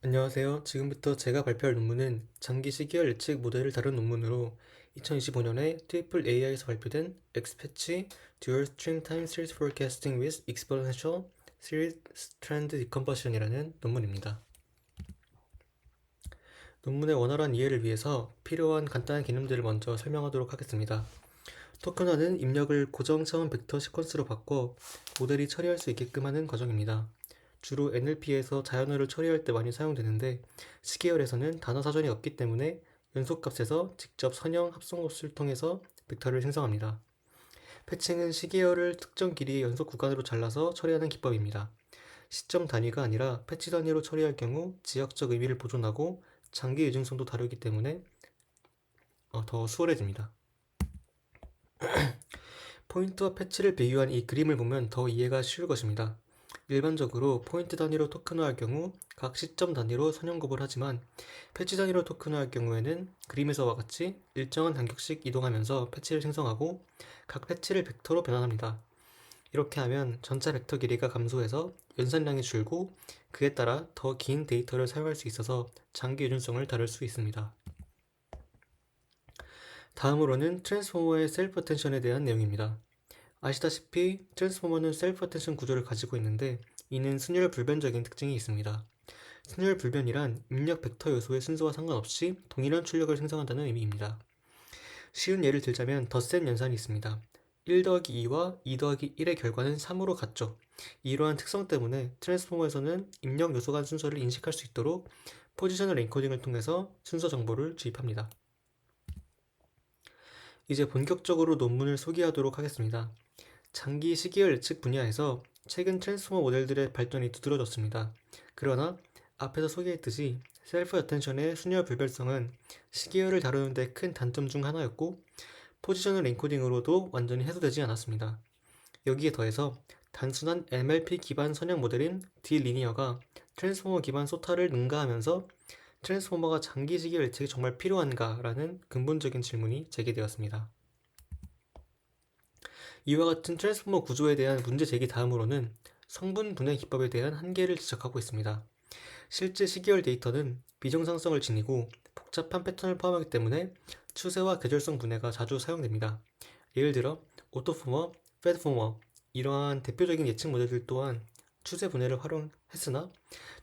안녕하세요. 지금부터 제가 발표할 논문은 장기 시계열 예측 모델을 다룬 논문으로 2025년에 트리플 AI에서 발표된 X-Patch Dual Stream Time Series Forecasting with Exponential Series Trend Decomposition이라는 논문입니다. 논문의 원활한 이해를 위해서 필요한 간단한 개념들을 먼저 설명하도록 하겠습니다. 토큰화는 입력을 고정 차원 벡터 시퀀스로 바꿔 모델이 처리할 수 있게끔 하는 과정입니다. 주로 NLP에서 자연어를 처리할 때 많이 사용되는데 시계열에서는 단어 사전이 없기 때문에 연속값에서 직접 선형 합성函수를 통해서 벡터를 생성합니다. 패칭은 시계열을 특정 길이의 연속 구간으로 잘라서 처리하는 기법입니다. 시점 단위가 아니라 패치 단위로 처리할 경우 지역적 의미를 보존하고 장기 유증성도 다르기 때문에 더 수월해집니다. 포인트와 패치를 비교한 이 그림을 보면 더 이해가 쉬울 것입니다. 일반적으로 포인트 단위로 토큰화할 경우 각 시점 단위로 선형곱을 하지만 패치 단위로 토큰화할 경우에는 그림에서와 같이 일정한 간격씩 이동하면서 패치를 생성하고 각 패치를 벡터로 변환합니다. 이렇게 하면 전체 벡터 길이가 감소해서 연산량이 줄고 그에 따라 더 긴 데이터를 사용할 수 있어서 장기 유준성을 다룰 수 있습니다. 다음으로는 트랜스포머의 셀프 어텐션에 대한 내용입니다. 아시다시피 트랜스포머는 셀프 어텐션 구조를 가지고 있는데 이는 순열 불변적인 특징이 있습니다. 순열 불변이란 입력 벡터 요소의 순서와 상관없이 동일한 출력을 생성한다는 의미입니다. 쉬운 예를 들자면 덧셈 연산이 있습니다. 1 더하기 2와 2 더하기 1의 결과는 3으로 같죠. 이러한 특성 때문에 트랜스포머에서는 입력 요소 간 순서를 인식할 수 있도록 포지셔널 엔코딩을 통해서 순서 정보를 주입합니다. 이제 본격적으로 논문을 소개하도록 하겠습니다. 장기 시계열 예측 분야에서 최근 트랜스포머 모델들의 발전이 두드러졌습니다. 그러나 앞에서 소개했듯이 셀프 어텐션의 순열 불변성은 시계열을 다루는 데 큰 단점 중 하나였고 포지셔널 엔코딩으로도 완전히 해소되지 않았습니다. 여기에 더해서 단순한 MLP 기반 선형 모델인 D리니어가 트랜스포머 기반 소타를 능가하면서 트랜스포머가 장기 시계열 예측이 정말 필요한가? 라는 근본적인 질문이 제기되었습니다. 이와 같은 트랜스포머 구조에 대한 문제 제기 다음으로는 성분 분해 기법에 대한 한계를 지적하고 있습니다. 실제 시계열 데이터는 비정상성을 지니고 복잡한 패턴을 포함하기 때문에 추세와 계절성 분해가 자주 사용됩니다. 예를 들어 오토포머, 패드포머 이러한 대표적인 예측 모델들 또한 추세 분해를 활용했으나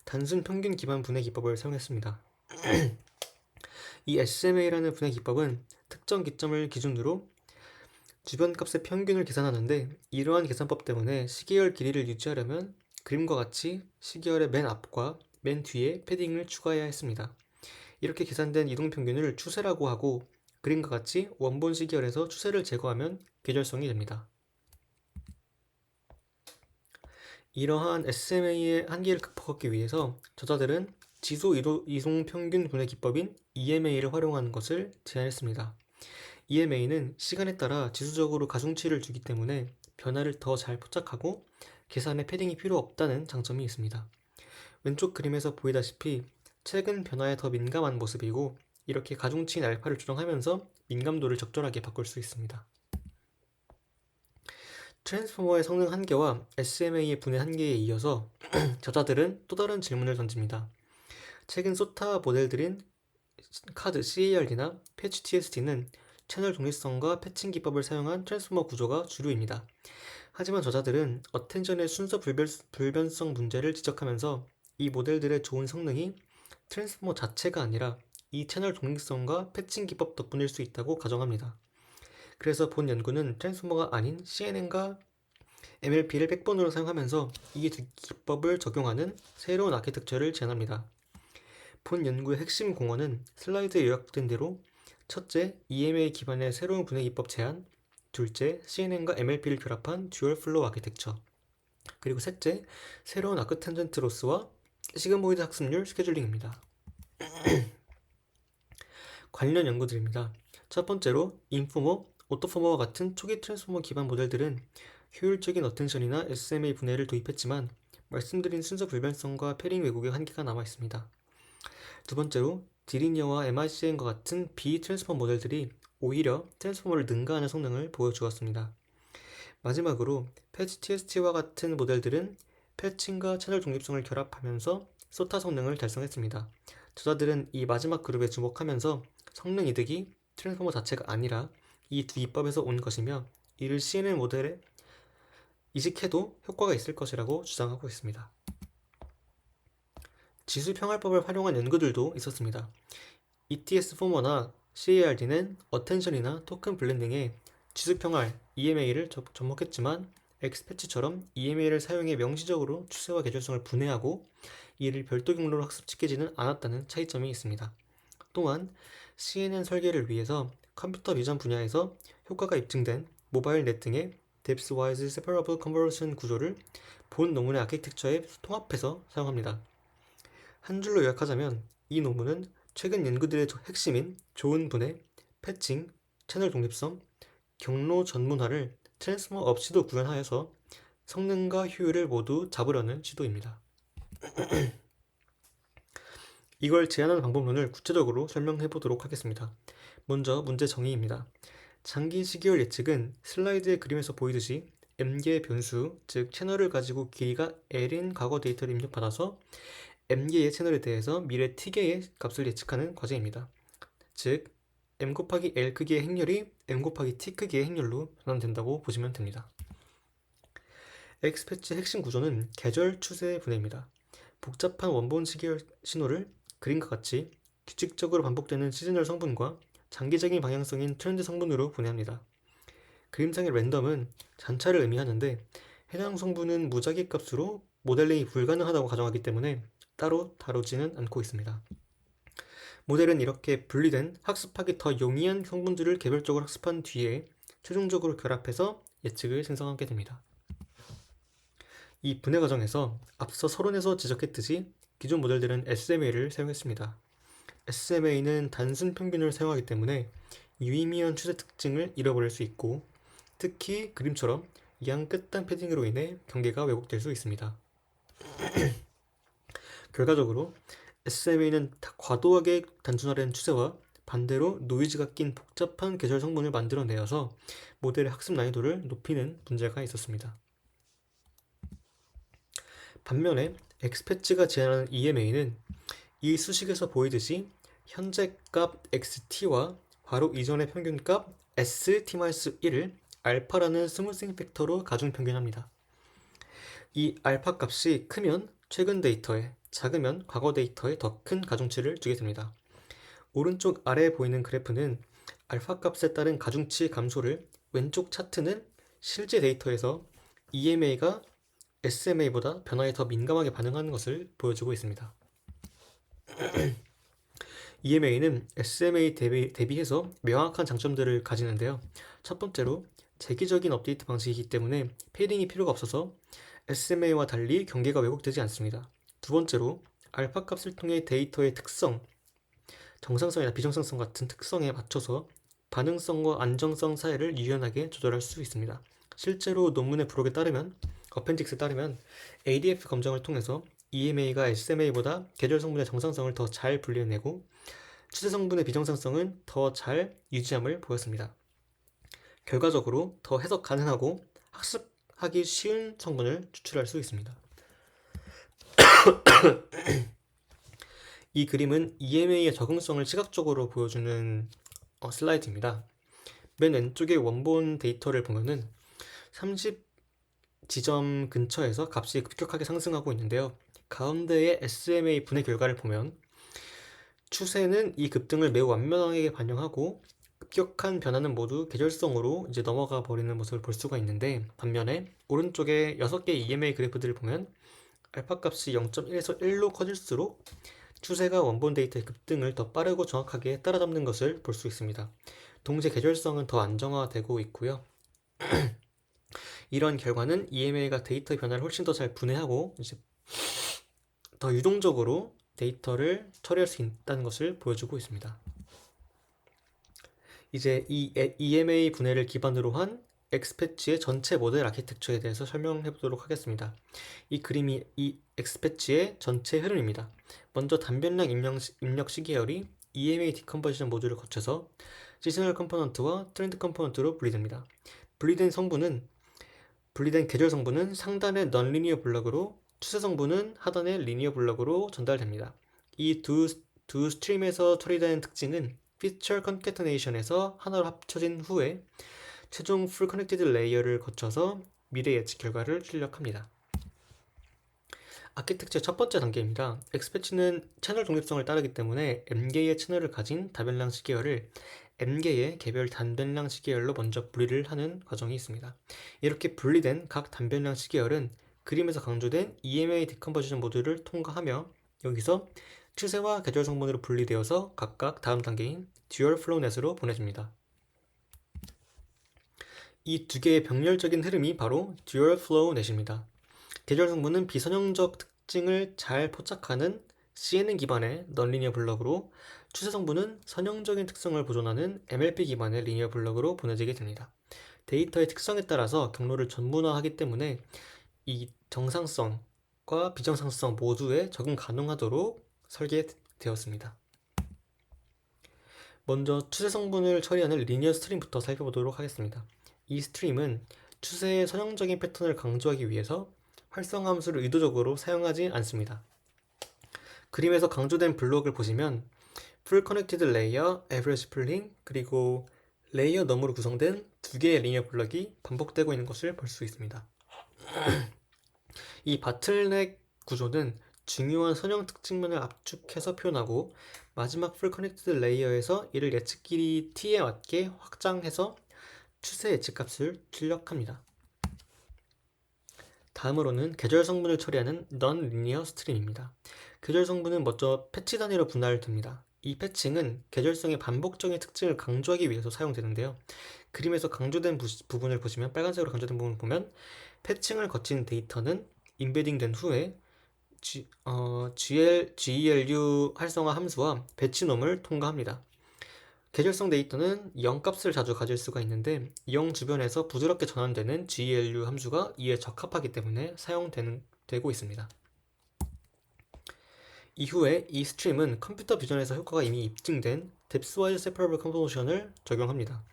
단순 평균 기반 분해 기법을 사용했습니다. 이 SMA라는 분해 기법은 특정 기점을 기준으로 주변 값의 평균을 계산하는데 이러한 계산법 때문에 시계열 길이를 유지하려면 그림과 같이 시계열의 맨 앞과 맨 뒤에 패딩을 추가해야 했습니다. 이렇게 계산된 이동평균을 추세라고 하고 그림과 같이 원본 시계열에서 추세를 제거하면 계절성이 됩니다. 이러한 SMA의 한계를 극복하기 위해서 저자들은 지수 이동 평균 분해 기법인 EMA를 활용하는 것을 제안했습니다. EMA는 시간에 따라 지수적으로 가중치를 주기 때문에 변화를 더 잘 포착하고 계산에 패딩이 필요 없다는 장점이 있습니다. 왼쪽 그림에서 보이다시피 최근 변화에 더 민감한 모습이고 이렇게 가중치인 알파를 조정하면서 민감도를 적절하게 바꿀 수 있습니다. 트랜스포머의 성능 한계와 SMA의 분해 한계에 이어서 저자들은 또 다른 질문을 던집니다. 최근 소타 모델들인 카드 CARD나 패치 TST는 채널 독립성과 패칭 기법을 사용한 트랜스포머 구조가 주류입니다. 하지만 저자들은 어텐션의 순서 불변성 문제를 지적하면서 이 모델들의 좋은 성능이 트랜스포머 자체가 아니라 이 채널 독립성과 패칭 기법 덕분일 수 있다고 가정합니다. 그래서 본 연구는 트랜스포머가 아닌 CNN과 MLP를 백본으로 사용하면서 이 두 기법을 적용하는 새로운 아키텍처를 제안합니다. 본 연구의 핵심 공헌은 슬라이드에 요약된 대로 첫째, EMA 기반의 새로운 분해 기법 제안, 둘째, CNN과 MLP를 결합한 듀얼 플로우 아키텍처, 그리고 셋째, 새로운 아크탄전트 로스와 시그모이드 학습률 스케줄링입니다. 관련 연구들입니다. 첫 번째로 인포머, 오토포머와 같은 초기 트랜스포머 기반 모델들은 효율적인 어텐션이나 SMA 분해를 도입했지만 말씀드린 순서 불변성과 패링 왜곡의 한계가 남아 있습니다. 두 번째로 디리니어와 MICN과 같은 비트랜스포머 모델들이 오히려 트랜스포머를 능가하는 성능을 보여주었습니다. 마지막으로 패치 TST와 같은 모델들은 패칭과 채널 독립성을 결합하면서 소타 성능을 달성했습니다. 저자들은 이 마지막 그룹에 주목하면서 성능 이득이 트랜스포머 자체가 아니라 이 두 기법에서 온 것이며 이를 CNN 모델에 이식해도 효과가 있을 것이라고 주장하고 있습니다. 지수평활법을 활용한 연구들도 있었습니다. ETS 포머나 CARD는 어텐션이나 토큰 블렌딩에 지수평활 EMA를 접목했지만 엑스패치처럼 EMA를 사용해 명시적으로 추세와 계절성을 분해하고 이를 별도 경로로 학습시키지는 않았다는 차이점이 있습니다. 또한 CNN 설계를 위해서 컴퓨터 비전 분야에서 효과가 입증된 모바일 넷 등의 Depth-Wise Separable Convolution 구조를 본 논문의 아키텍처에 통합해서 사용합니다. 한 줄로 요약하자면 이 논문은 최근 연구들의 핵심인 좋은 분해, 패칭, 채널 독립성, 경로 전문화를 트랜스포머 없이도 구현하여서 성능과 효율을 모두 잡으려는 시도입니다. 이걸 제안하는 방법론을 구체적으로 설명해 보도록 하겠습니다. 먼저 문제 정의입니다. 장기 시계열 예측은 슬라이드의 그림에서 보이듯이 m개의 변수, 즉 채널을 가지고 길이가 l인 과거 데이터를 입력받아서 m개의 채널에 대해서 미래 t개의 값을 예측하는 과제입니다. 즉 m 곱하기 l 크기의 행렬이 m 곱하기 t 크기의 행렬로 변환된다고 보시면 됩니다. 엑스패치의 핵심 구조는 계절 추세 분해입니다. 복잡한 원본 시계열 신호를 그림과 같이 규칙적으로 반복되는 시즈널 성분과 장기적인 방향성인 트렌드 성분으로 분해합니다. 그림상의 랜덤은 잔차를 의미하는데 해당 성분은 무작위 값으로 모델링이 불가능하다고 가정하기 때문에 따로 다루지는 않고 있습니다. 모델은 이렇게 분리된 학습하기 더 용이한 성분들을 개별적으로 학습한 뒤에 최종적으로 결합해서 예측을 생성하게 됩니다. 이 분해 과정에서 앞서 서론에서 지적했듯이 기존 모델들은 SMA를 사용했습니다. SMA는 단순 평균을 사용하기 때문에 유의미한 추세 특징을 잃어버릴 수 있고 특히 그림처럼 양 끝단 패딩으로 인해 경계가 왜곡될 수 있습니다. 결과적으로 SMA는 과도하게 단순화된 추세와 반대로 노이즈가 낀 복잡한 계절 성분을 만들어내어서 모델의 학습 난이도를 높이는 문제가 있었습니다. 반면에 엑스패치가 제안하는 EMA는 이 수식에서 보이듯이 현재 값 XT와 바로 이전의 평균값 ST-1을 알파라는 스무싱 팩터로 가중 평균합니다. 이 알파 값이 크면 최근 데이터에, 작으면 과거 데이터에 더 큰 가중치를 주게 됩니다. 오른쪽 아래에 보이는 그래프는 알파 값에 따른 가중치 감소를, 왼쪽 차트는 실제 데이터에서 EMA가 SMA보다 변화에 더 민감하게 반응하는 것을 보여주고 있습니다. EMA는 SMA 대비해서 명확한 장점들을 가지는데요. 첫 번째로 재기적인 업데이트 방식이기 때문에 패딩이 필요가 없어서 SMA와 달리 경계가 왜곡되지 않습니다. 두 번째로 알파 값을 통해 데이터의 특성, 정상성이나 비정상성 같은 특성에 맞춰서 반응성과 안정성 사이를 유연하게 조절할 수 있습니다. 실제로 논문의 부록에 따르면 어펜딕스에 따르면 ADF 검정을 통해서 EMA가 SMA보다 계절 성분의 정상성을 더 잘 분리해내고 추세 성분의 비정상성은 더 잘 유지함을 보였습니다. 결과적으로 더 해석 가능하고 학습하기 쉬운 성분을 추출할 수 있습니다. 이 그림은 EMA의 적응성을 시각적으로 보여주는 슬라이드입니다. 맨 왼쪽의 원본 데이터를 보면은 30지점 근처에서 값이 급격하게 상승하고 있는데요. 가운데의 SMA 분해 결과를 보면 추세는 이 급등을 매우 완벽하게 반영하고 급격한 변화는 모두 계절성으로 이제 넘어가 버리는 모습을 볼 수가 있는데 반면에 오른쪽에 6개의 EMA 그래프들을 보면 알파 값이 0.1에서 1로 커질수록 추세가 원본 데이터의 급등을 더 빠르고 정확하게 따라잡는 것을 볼 수 있습니다. 동시에 계절성은 더 안정화되고 있고요. 이런 결과는 EMA가 데이터 변화를 훨씬 더 잘 분해하고 이제 더 유동적으로 데이터를 처리할 수 있다는 것을 보여주고 있습니다. 이제 이 EMA 분해를 기반으로 한 엑스패치의 전체 모델 아키텍처에 대해서 설명해 보도록 하겠습니다. 이 그림이 이 엑스패치의 전체 흐름입니다. 먼저 단변량 입력 시계열이 EMA 디컨버전 모듈을 거쳐서 시즈널 컴포넌트와 트렌드 컴포넌트로 분리됩니다. 분리된 계절 성분은 상단의 넌리니어 블럭으로 추세 성분은 하단의 리니어 블럭으로 전달됩니다. 이 두 스트림에서 처리되는 특징은 피처 컨캐터네이션에서 하나로 합쳐진 후에 최종 풀 커넥티드 레이어를 거쳐서 미래 예측 결과를 출력합니다. 아키텍처의 첫 번째 단계입니다. 엑스패치는 채널 독립성을 따르기 때문에 M개의 채널을 가진 다변량 시계열을 N개의 개별 단변량 시계열로 먼저 분리를 하는 과정이 있습니다. 이렇게 분리된 각 단변량 시계열은 그림에서 강조된 EMA 디컴포지션 모듈을 통과하며 여기서 추세와 계절 성분으로 분리되어서 각각 다음 단계인 듀얼 플로우 넷으로 보내집니다. 이 두 개의 병렬적인 흐름이 바로 듀얼 플로우 넷입니다. 계절 성분은 비선형적 특징을 잘 포착하는 CNN 기반의 넌리니어 블럭으로 추세 성분은 선형적인 특성을 보존하는 MLP 기반의 리니어 블럭으로 보내지게 됩니다. 데이터의 특성에 따라서 경로를 전문화하기 때문에 이 정상성과 비정상성 모두에 적응 가능하도록 설계되었습니다. 먼저 추세 성분을 처리하는 리니어 스트림부터 살펴보도록 하겠습니다. 이 스트림은 추세의 선형적인 패턴을 강조하기 위해서 활성화 함수를 의도적으로 사용하지 않습니다. 그림에서 강조된 블록을 보시면 풀 커넥티드 레이어, 에버리지 풀링, 그리고 레이어 너머로 구성된 두 개의 리니어 블럭이 반복되고 있는 것을 볼 수 있습니다. 이 바틀넥 구조는 중요한 선형 특징만을 압축해서 표현하고 마지막 풀 커넥티드 레이어에서 이를 예측 길이 t에 맞게 확장해서 추세 예측값을 출력합니다. 다음으로는 계절 성분을 처리하는 non-linear 스트림입니다. 계절 성분은 먼저 패치 단위로 분할됩니다. 이 패칭은 계절성의 반복적인 특징을 강조하기 위해서 사용되는데요. 그림에서 강조된 부분을 보시면 빨간색으로 강조된 부분을 보면 패칭을 거친 데이터는 인베딩된 후에 GELU 활성화 함수와 배치놈을 통과합니다. 계절성 데이터는 0값을 자주 가질 수가 있는데 0 주변에서 부드럽게 전환되는 GELU 함수가 이에 적합하기 때문에 사용되고 있습니다. 이후에 이 스트림은 컴퓨터 비전에서 효과가 이미 입증된 뎁스와이즈 세퍼러블 컨보션을 적용합니다.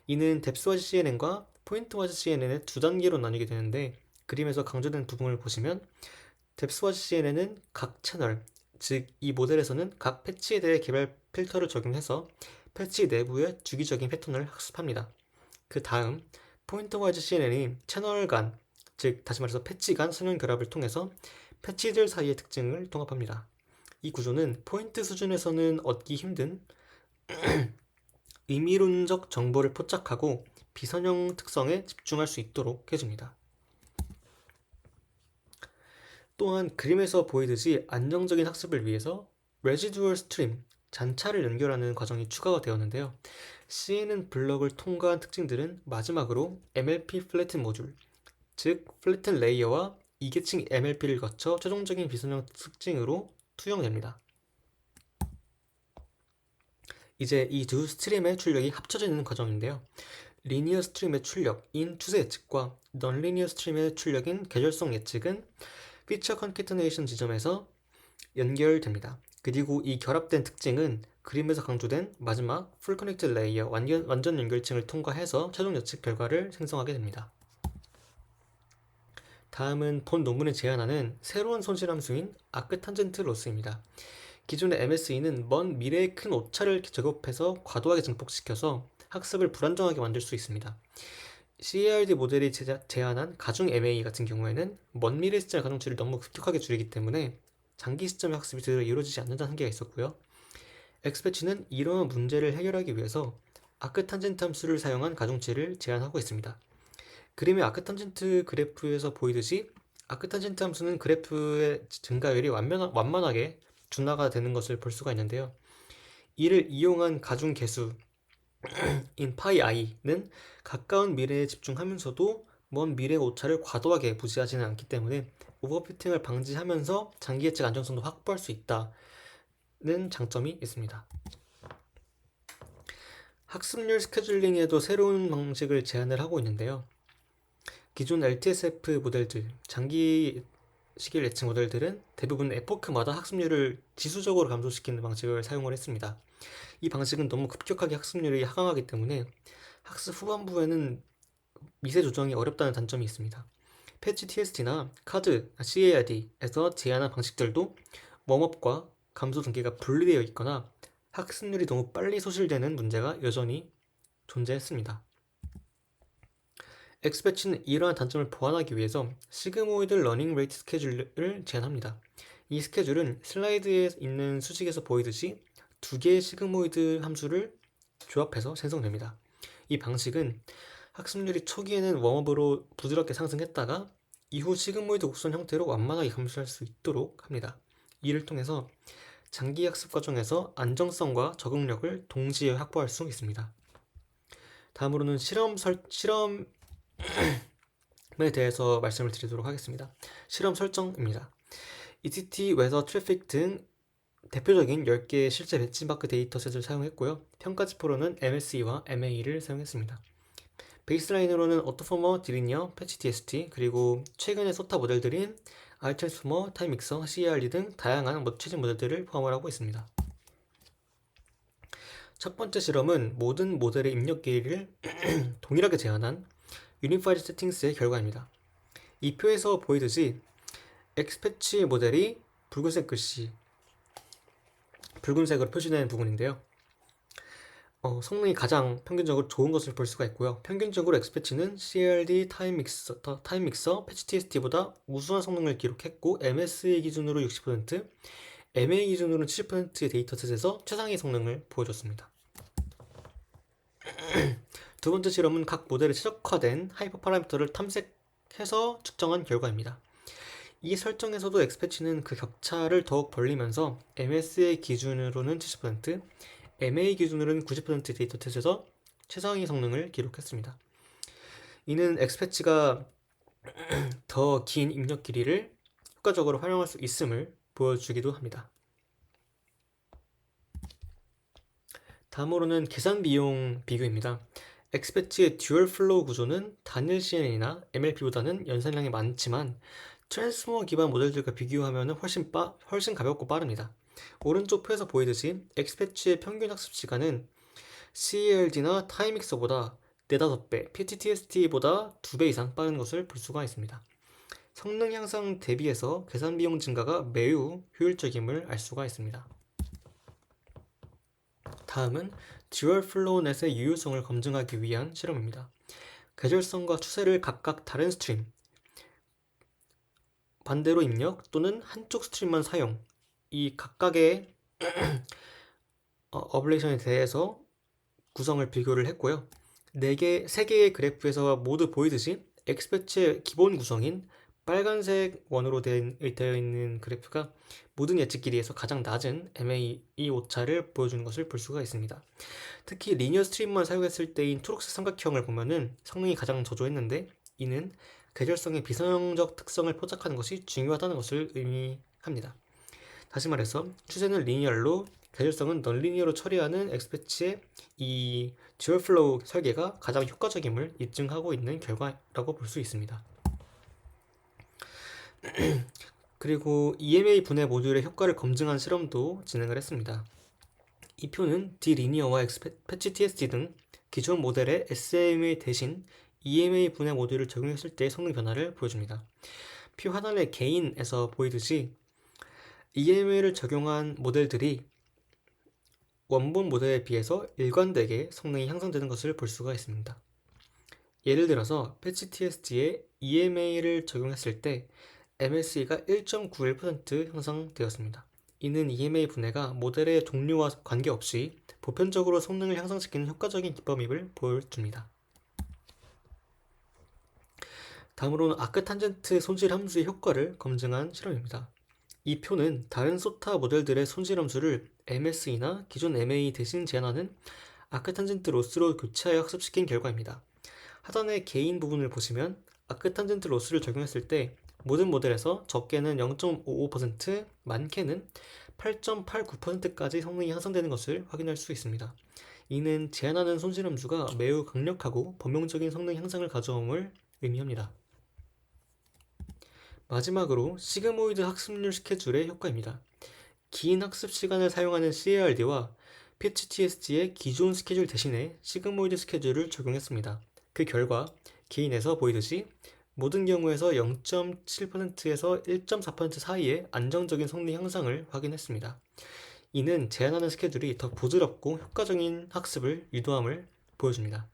이는 뎁스와이즈 CNN과 포인트와이즈 CNN의 두 단계로 나뉘게 되는데 그림에서 강조된 부분을 보시면 뎁스와이즈 CNN은 각 채널, 즉 이 모델에서는 각 패치에 대해 개별 필터를 적용해서 패치 내부의 주기적인 패턴을 학습합니다. 그 다음 포인트와이즈 CNN이 채널 간, 즉 다시 말해서 패치 간 선형 결합을 통해서 패치들 사이의 특징을 통합합니다. 이 구조는 포인트 수준에서는 얻기 힘든 의미론적 정보를 포착하고 비선형 특성에 집중할 수 있도록 해줍니다. 또한 그림에서 보이듯이 안정적인 학습을 위해서 레지듀얼 스트림, 잔차를 연결하는 과정이 추가가 되었는데요. CNN 블럭을 통과한 특징들은 마지막으로 MLP 플래튼 모듈, 즉 플래튼 레이어와 이계층 MLP를 거쳐 최종적인 비선형 특징으로 투영됩니다. 이제 이 두 스트림의 출력이 합쳐져 있는 과정인데요. 리니어 스트림의 출력인 추세 예측과 넌리니어 스트림의 출력인 계절성 예측은 피처 컨캐터네이션 지점에서 연결됩니다. 그리고 이 결합된 특징은 그림에서 강조된 마지막 풀 커넥트 레이어 완전 연결층을 통과해서 최종 예측 결과를 생성하게 됩니다. 다음은 본 논문에 제안하는 새로운 손실 함수인 아크탄젠트 로스입니다. 기존의 MSE는 먼 미래의 큰 오차를 제곱해서 과도하게 증폭시켜서 학습을 불안정하게 만들 수 있습니다. CARD 모델이 제안한 가중 MA 같은 경우에는 먼 미래 시점의 가중치를 너무 급격하게 줄이기 때문에 장기 시점의 학습이 제대로 이루어지지 않는다는 한계가 있었고요. 엑스패치는 이러한 문제를 해결하기 위해서 아크탄젠트 함수를 사용한 가중치를 제안하고 있습니다. 그림의 아크탄젠트 그래프에서 보이듯이 아크탄젠트 함수는 그래프의 증가율이 완만하게 준화가 되는 것을 볼 수가 있는데요. 이를 이용한 가중 계수인 파이 i는 가까운 미래에 집중하면서도 먼 미래의 오차를 과도하게 무시하지는 않기 때문에 오버피팅을 방지하면서 장기 예측 안정성도 확보할 수 있다는 장점이 있습니다. 학습률 스케줄링에도 새로운 방식을 제안을 하고 있는데요. 기존 LTSF 모델들, 장기 시길 예측 모델들은 대부분 에포크마다 학습률을 지수적으로 감소시키는 방식을 사용을 했습니다. 이 방식은 너무 급격하게 학습률이 하강하기 때문에 학습 후반부에는 미세 조정이 어렵다는 단점이 있습니다. 패치 TST나 카드 CARD에서 제안한 방식들도 웜업과 감소 단계가 분리되어 있거나 학습률이 너무 빨리 소실되는 문제가 여전히 존재했습니다. 엑스패치는 이러한 단점을 보완하기 위해서 시그모이드 러닝 레이트 스케줄을 제안합니다. 이 스케줄은 슬라이드에 있는 수식에서 보이듯이 두 개의 시그모이드 함수를 조합해서 생성됩니다. 이 방식은 학습률이 초기에는 웜업으로 부드럽게 상승했다가 이후 시그모이드 곡선 형태로 완만하게 감소할 수 있도록 합니다. 이를 통해서 장기 학습 과정에서 안정성과 적응력을 동시에 확보할 수 있습니다. 다음으로는 실험에 대해서 말씀을 드리도록 하겠습니다. 실험 설정입니다. ETT, 웨더, 트래픽 등 대표적인 10개의 실제 벤치마크 데이터셋을 사용했고요. 평가 지표로는 MSE와 MAE를 사용했습니다. 베이스라인으로는 어토포머, 디리니어, 패치 TST, 그리고 최근의 소타 모델들인 알트랜스포머, 타임믹서, CARD 등 다양한 최신 모델들을 포함하고 있습니다. 첫 번째 실험은 모든 모델의 입력 길이를 동일하게 제한한 유니파이드 세팅스의 결과입니다. 이 표에서 보이듯이 엑스패치 모델이 붉은색 글씨, 붉은색으로 표시된 부분인데요. 성능이 가장 평균적으로 좋은 것을 볼 수가 있고요. 평균적으로 엑스패치는 CARD, 타임믹서, 패치 TST보다 우수한 성능을 기록했고 MSA 기준으로 60%, MA 기준으로는 70%의 데이터셋에서 최상의 성능을 보여줬습니다. 두 번째 실험은 각 모델에 최적화된 하이퍼 파라미터를 탐색해서 측정한 결과입니다. 이 설정에서도 엑스패치는 그 격차를 더욱 벌리면서 MSA 기준으로는 70%, MA 기준으로는 90% 데이터셋에서 최상위 성능을 기록했습니다. 이는 엑스패치가 더 긴 입력 길이를 효과적으로 활용할 수 있음을 보여주기도 합니다. 다음으로는 계산 비용 비교입니다. 엑스패치의 듀얼 플로우 구조는 단일 CNN이나 MLP보다는 연산량이 많지만 트랜스포머 기반 모델들과 비교하면 훨씬 가볍고 빠릅니다. 오른쪽 표에서 보이듯이 엑스패치의 평균 학습 시간은 CARD나 타임믹서보다 4-5배, PTTST보다 2배 이상 빠른 것을 볼 수가 있습니다. 성능 향상 대비해서 계산 비용 증가가 매우 효율적임을 알 수가 있습니다. 다음은 듀얼 플로우 넷의 유효성을 검증하기 위한 실험입니다. 계절성과 추세를 각각 다른 스트림, 반대로 입력 또는 한쪽 스트림만 사용, 이 각각의 어블레이션에 대해서 구성을 비교를 했고요. 3개의 그래프에서 모두 보이듯이 엑스패치의 기본 구성인 빨간색 원으로 되어 있는 그래프가 모든 예측 길이에서 가장 낮은 MAE 오차를 보여주는 것을 볼 수가 있습니다. 특히 리니어 스트림만 사용했을 때인 초록색 삼각형을 보면은 성능이 가장 저조했는데 이는 계절성의 비선형적 특성을 포착하는 것이 중요하다는 것을 의미합니다. 다시 말해서 추세는 리니얼로 계절성은 넌리니어로 처리하는 엑스패치의 이 듀얼 플로우 설계가 가장 효과적임을 입증하고 있는 결과라고 볼 수 있습니다. 그리고 EMA 분해 모듈의 효과를 검증한 실험도 진행을 했습니다. 이 표는 디리니어와 패치 TST 등 기존 모델의 SMA 대신 EMA 분해 모듈을 적용했을 때의 성능 변화를 보여줍니다. 표 하단의 개인에서 보이듯이 EMA를 적용한 모델들이 원본 모델에 비해서 일관되게 성능이 향상되는 것을 볼 수가 있습니다. 예를 들어서 패치 TST에 EMA를 적용했을 때 MSE가 1.91% 향상되었습니다. 이는 EMA 분해가 모델의 종류와 관계없이 보편적으로 성능을 향상시키는 효과적인 기법임을 보여줍니다. 다음으로는 아크탄젠트 손실 함수의 효과를 검증한 실험입니다. 이 표는 다른 소타 모델들의 손실 함수를 MSE나 기존 MA 대신 제한하는 아크탄젠트 로스로 교체하여 학습시킨 결과입니다. 하단의 개인 부분을 보시면 아크탄젠트 로스를 적용했을 때 모든 모델에서 적게는 0.55%, 많게는 8.89%까지 성능이 향상되는 것을 확인할 수 있습니다. 이는 제한하는 손실 함수가 매우 강력하고 범용적인 성능 향상을 가져옴을 의미합니다. 마지막으로 시그모이드 학습률 스케줄의 효과입니다. 긴 학습 시간을 사용하는 CARD와 패치 TST의 기존 스케줄 대신에 시그모이드 스케줄을 적용했습니다. 그 결과 개인에서 보이듯이 모든 경우에서 0.7%에서 1.4% 사이의 안정적인 성능 향상을 확인했습니다. 이는 제안하는 스케줄이 더 부드럽고 효과적인 학습을 유도함을 보여줍니다.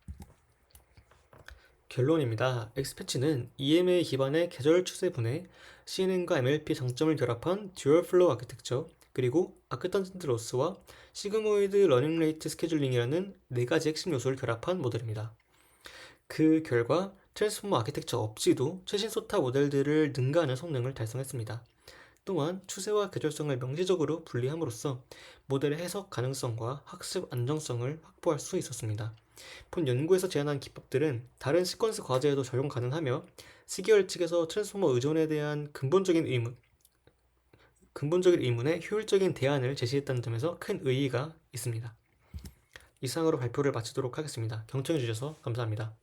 결론입니다. 엑스패치는 EMA 기반의 계절 추세 분해, CNN과 MLP 장점을 결합한 듀얼 플로우 아키텍처, 그리고 아크탄전트 로스와 시그모이드 러닝 레이트 스케줄링이라는 네 가지 핵심 요소를 결합한 모델입니다. 그 결과 트랜스포머 아키텍처 없이도 최신 소타 모델들을 능가하는 성능을 달성했습니다. 또한 추세와 계절성을 명시적으로 분리함으로써 모델의 해석 가능성과 학습 안정성을 확보할 수 있었습니다. 본 연구에서 제안한 기법들은 다른 시퀀스 과제에도 적용 가능하며 시계열 측에서 트랜스포머 의존에 대한 근본적인 의문에 효율적인 대안을 제시했다는 점에서 큰 의의가 있습니다. 이상으로 발표를 마치도록 하겠습니다. 경청해 주셔서 감사합니다.